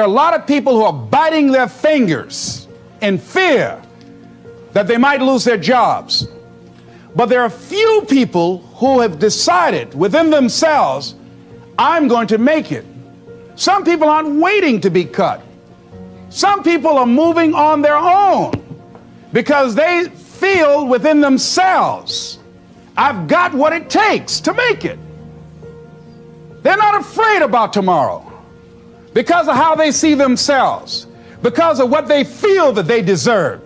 There are a lot of people who are biting their fingers in fear that they might lose their jobs. But there are few people who have decided within themselves, I'm going to make it. Some people aren't waiting to be cut. Some people are moving on their own because they feel within themselves, I've got what it takes to make it. They're not afraid about tomorrow because of how they see themselves, because of what they feel that they deserve,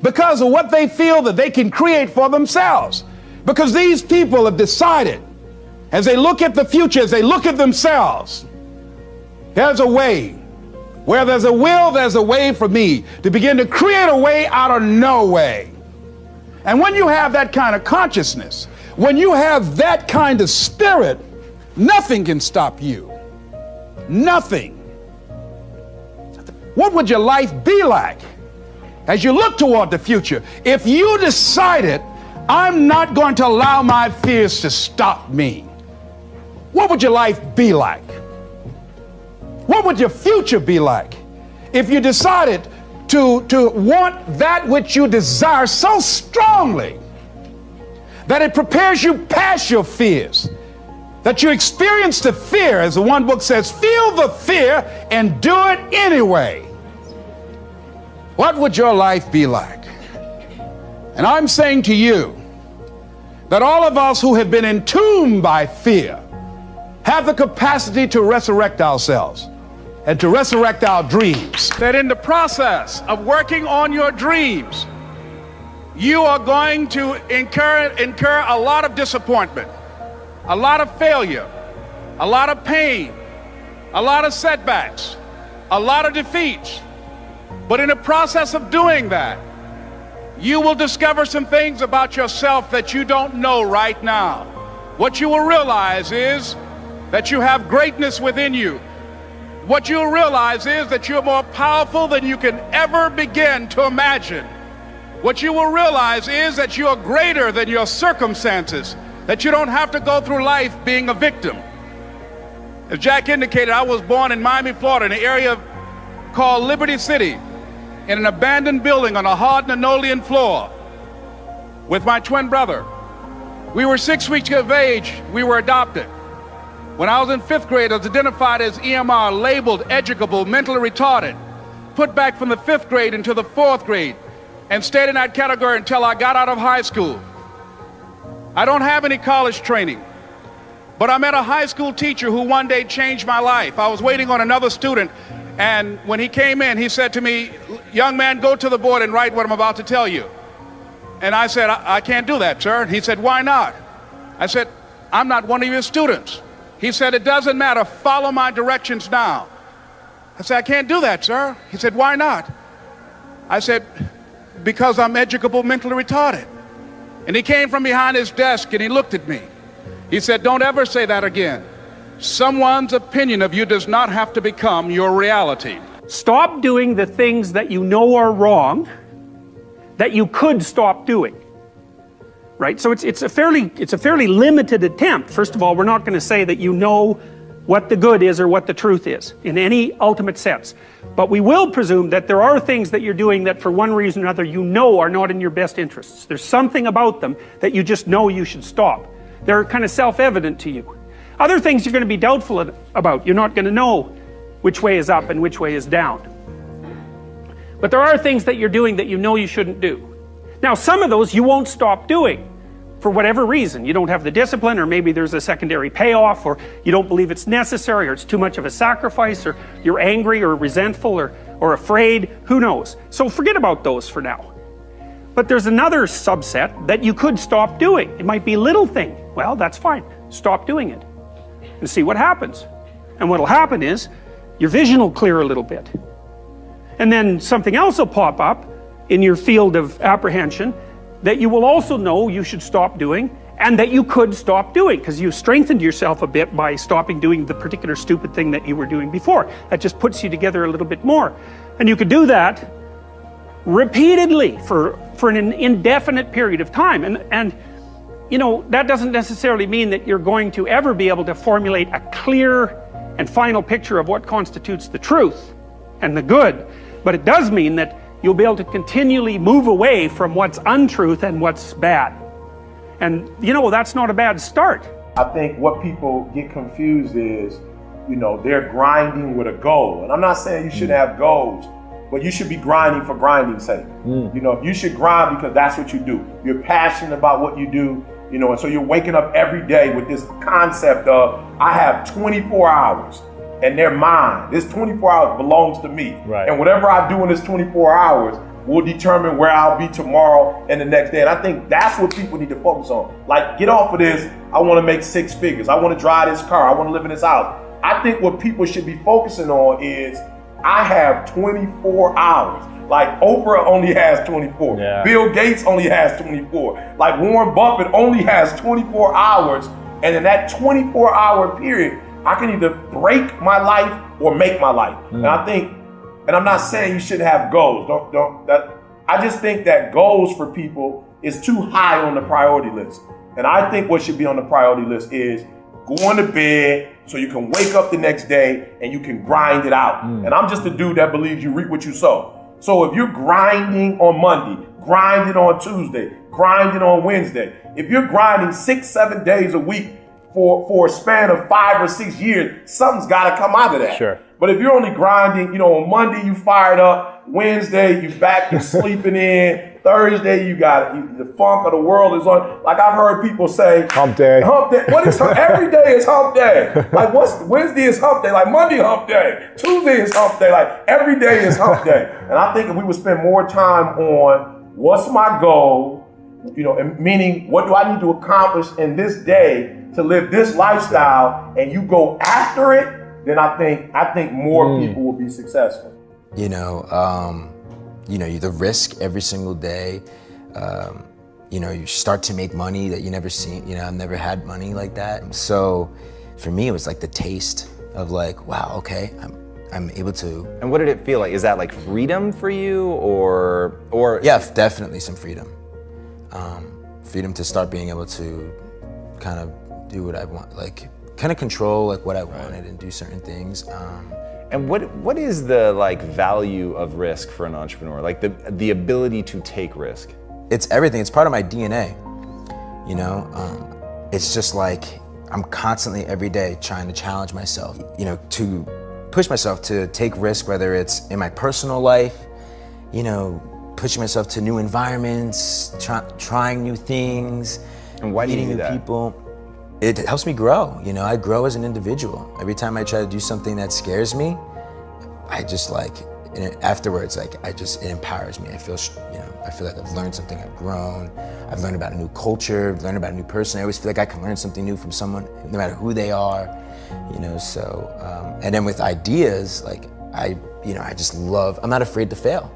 because of what they feel that they can create for themselves. Because these people have decided, as they look at the future, as they look at themselves, there's a way. Where there's a will, there's a way for me to begin to create a way out of no way. And when you have that kind of consciousness, when you have that kind of spirit, nothing can stop you. Nothing. What would your life be like as you look toward the future if you decided, I'm not going to allow my fears to stop me? What would your life be like? What would your future be like if you decided to want that which you desire so strongly that it prepares you past your fears, that you experience the fear, as the one book says, feel the fear and do it anyway? What would your life be like? And I'm saying to you that all of us who have been entombed by fear have the capacity to resurrect ourselves and to resurrect our dreams. That in the process of working on your dreams, you are going to incur a lot of disappointment, a lot of failure, a lot of pain, a lot of setbacks, a lot of defeats. But in the process of doing that, you will discover some things about yourself that you don't know right now. What you will realize is that you have greatness within you. What you'll realize is that you're more powerful than you can ever begin to imagine. What you will realize is that you are greater than your circumstances, that you don't have to go through life being a victim. As Jack indicated, I was born in Miami, Florida, in an area called Liberty City, in an abandoned building on a hard linoleum floor with my twin brother. We were 6 weeks of age. We were adopted. When I was in 5th grade, I was identified as EMR, labeled educable, mentally retarded, put back from the 5th grade into the 4th grade, and stayed in that category until I got out of high school. I don't have any college training, but I met a high school teacher who one day changed my life. I was waiting on another student, and when he came in, he said to me, young man, go to the board and write what I'm about to tell you. And I said, I can't do that, sir. He said, why not? I said, I'm not one of your students. He said, it doesn't matter, follow my directions now. I said, I can't do that, sir. He said, why not? I said, because I'm educable, mentally retarded. And he came from behind his desk and he looked at me. He said, don't ever say that again. Someone's opinion of you does not have to become your reality. Stop doing the things that you know are wrong that you could stop doing. Right? So it's a fairly limited attempt. First of all, we're not going to say that you know what the good is or what the truth is in any ultimate sense. But we will presume that there are things that you're doing that for one reason or another you know are not in your best interests. There's something about them that you just know you should stop. They're kind of self-evident to you. Other things you're going to be doubtful about. You're not going to know which way is up and which way is down. But there are things that you're doing that you know you shouldn't do. Now, some of those you won't stop doing for whatever reason. You don't have the discipline, or maybe there's a secondary payoff, or you don't believe it's necessary, or it's too much of a sacrifice, or you're angry or resentful or afraid. Who knows? So forget about those for now. But there's another subset that you could stop doing. It might be a little thing. Well, that's fine. Stop doing it and see what happens. And what'll happen is your vision will clear a little bit. And then something else will pop up in your field of apprehension that you will also know you should stop doing, and that you could stop doing, because you strengthened yourself a bit by stopping doing the particular stupid thing that you were doing before. That just puts you together a little bit more. And you could do that repeatedly for an indefinite period of time. And you know, that doesn't necessarily mean that you're going to ever be able to formulate a clear and final picture of what constitutes the truth. and the good, but it does mean that you'll be able to continually move away from what's untruth and what's bad. And you know, that's not a bad start. I think what people get confused is, you know, they're grinding with a goal. And I'm not saying you shouldn't have goals, but you should be grinding for grinding's sake. You know, you should grind because that's what you do. You're passionate about what you do, you know, and so you're waking up every day with this concept of, I have 24 hours and they're mine. This 24 hours belongs to me. Right. And whatever I do in this 24 hours will determine where I'll be tomorrow and the next day. And I think that's what people need to focus on. Like, get off of this, I want to make 6 figures. I want to drive this car. I want to live in this house. I think what people should be focusing on is, I have 24 hours. Like, Oprah only has 24. Yeah. Bill Gates only has 24. Like, Warren Buffett only has 24 hours. And in that 24-hour period, I can either break my life or make my life. And I think, and I'm not saying you shouldn't have goals. I just think that goals for people is too high on the priority list. And I think what should be on the priority list is going to bed so you can wake up the next day and you can grind it out. And I'm just a dude that believes you reap what you sow. So if you're grinding on Monday, grinding on Tuesday, grinding on Wednesday, if you're grinding 6-7 days a week for a span of 5 or 6 years, something's got to come out of that. Sure. But if you're only grinding, you know, on Monday you fired up, Wednesday you back, you're sleeping in, Thursday you got the funk of the world is on. Like, I've heard people say, hump day. Hump day. What is every day is hump day. Like, Wednesday is hump day. Like, Monday hump day. Tuesday is hump day. Like, every day is hump day. And I think if we would spend more time on what's my goal, you know, and meaning what do I need to accomplish in this day to live this lifestyle, and you go after it, then I think more people will be successful. You know, the risk every single day. You know, you start to make money that you never seen. You know, I've never had money like that. So, for me, it was like the taste of like, wow, okay, I'm able to. And what did it feel like? Is that like freedom for you, or? Yeah, definitely some freedom. Freedom to start being able to kind of do what I want, like kind of control like what I wanted and do certain things. And what is the like value of risk for an entrepreneur? Like the ability to take risk? It's everything. It's part of my DNA. You know, it's just like I'm constantly every day trying to challenge myself. You know, to push myself to take risk, whether it's in my personal life, you know, pushing myself to new environments, trying new things, and why do you meeting do new that? people. It helps me grow. You know, I grow as an individual. Every time I try to do something that scares me, I just like, afterwards, like it empowers me. I feel like I've learned something, I've grown, I've learned about a new culture, I've learned about a new person. I always feel like I can learn something new from someone, no matter who they are, you know, so, and then with ideas, like I just love, I'm not afraid to fail.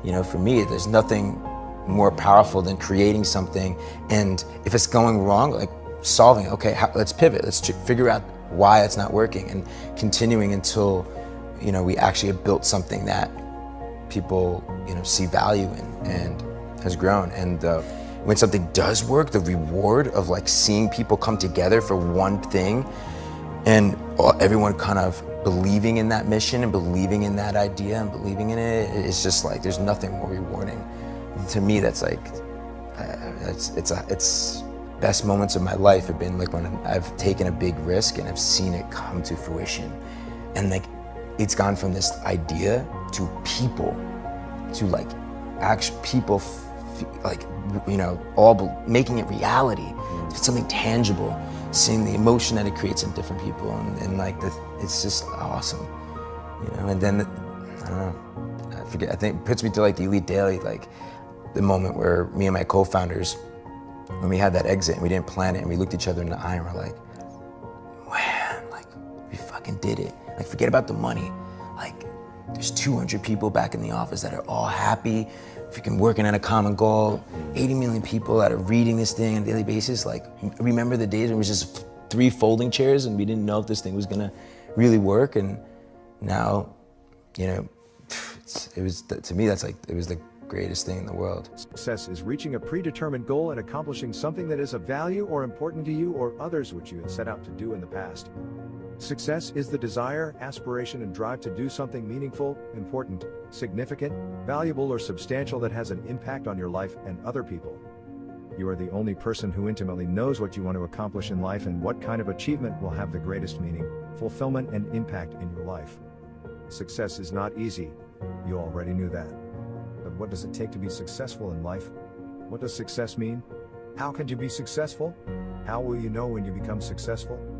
You know, for me, there's nothing more powerful than creating something, and if it's going wrong, like solving, okay, let's pivot, let's figure out why it's not working, and continuing until, you know, we actually have built something that people, you know, see value in and has grown. And when something does work, the reward of like seeing people come together for one thing and everyone kind of believing in that mission and believing in that idea and believing in it, it's just like, there's nothing more rewarding. To me, that's like, it's best moments of my life have been like when I've taken a big risk and I've seen it come to fruition. And like, it's gone from this idea to people, to like actual people, like, you know, all making it reality. It's something tangible, seeing the emotion that it creates in different people, and like it's just awesome, you know. And then I don't know, I forget. I think it puts me to like the Elite Daily, like the moment where me and my co-founders, when we had that exit and we didn't plan it, and we looked each other in the eye and we're like, man, like we fucking did it. Like, forget about the money. Like, there's 200 people back in the office that are all happy, freaking working at a common goal, 80 million people that are reading this thing on a daily basis. Like, remember the days when it was just 3 folding chairs and we didn't know if this thing was gonna really work? And now, you know, it was, to me, that's like, it was the greatest thing in the world. Success is reaching a predetermined goal and accomplishing something that is of value or important to you or others which you had set out to do in the past. Success is the desire, aspiration, and drive to do something meaningful, important, significant, valuable, or substantial that has an impact on your life and other people. You are the only person who intimately knows what you want to accomplish in life and what kind of achievement will have the greatest meaning, fulfillment, and impact in your life. Success is not easy. You already knew that. But what does it take to be successful in life? What does success mean? How can you be successful? How will you know when you become successful?